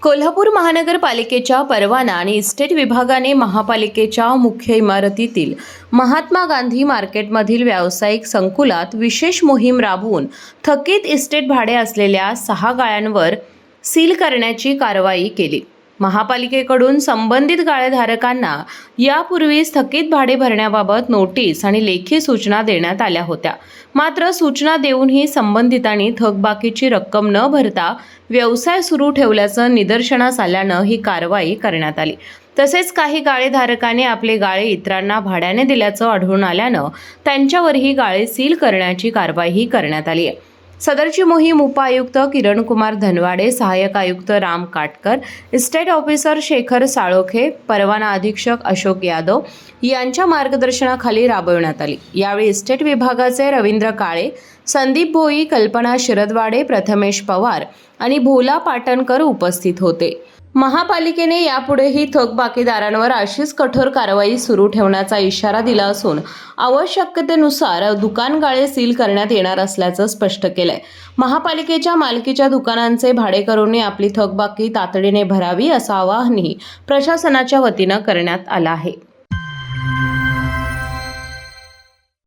कोल्हापूर महानगरपालिकेच्या परवाना आणि इस्टेट विभागाने महापालिकेच्या मुख्य इमारतीतील महात्मा गांधी मार्केटमधील व्यावसायिक संकुलात विशेष मोहीम राबवून थकीत इस्टेट भाडे असलेल्या 6 गाळ्यांवर सील करण्याची कारवाई केली। महापालिकेकडून संबंधित गाळेधारकांना यापूर्वीच थकीत भाडे भरण्याबाबत नोटीस आणि लेखी सूचना देण्यात आल्या होत्या। मात्र सूचना देऊनही संबंधितांनी थकबाकीची रक्कम न भरता व्यवसाय सुरू ठेवल्याचं निदर्शनास आल्यानं ही कारवाई करण्यात आली। तसेच काही गाळेधारकांनी आपले गाळे इतरांना भाड्याने दिल्याचं आढळून आल्यानं त्यांच्यावरही गाळे सील करण्याची कारवाई करण्यात आली आहे। सदरची मोहीम उपायुक्त किरण कुमार धनवाडे, सहाय्यक आयुक्त राम काटकर, इस्टेट ऑफिसर शेखर साळोखे, परवाना अधीक्षक अशोक यादव यांच्या मार्गदर्शनाखाली राबविण्यात आली। यावेळी इस्टेट विभागाचे रवींद्र काळे, संदीप भोई, कल्पना शिरदवाडे, प्रथमेश पवार आणि भोला पाटणकर उपस्थित होते। महापालिकेने यापुढेही थकबाकीदारांवर अशीच कठोर कारवाई सुरू ठेवण्याचा इशारा दिला असून आवश्यकतेनुसार दुकान गाळे सील करण्यात येणार असल्याचं स्पष्ट केलंय। महापालिकेच्या मालकीच्या दुकानांचे भाडेकरूंनी आपली थकबाकी तातडीने भरावी असं आवाहनही प्रशासनाच्या वतीनं करण्यात आलं आहे।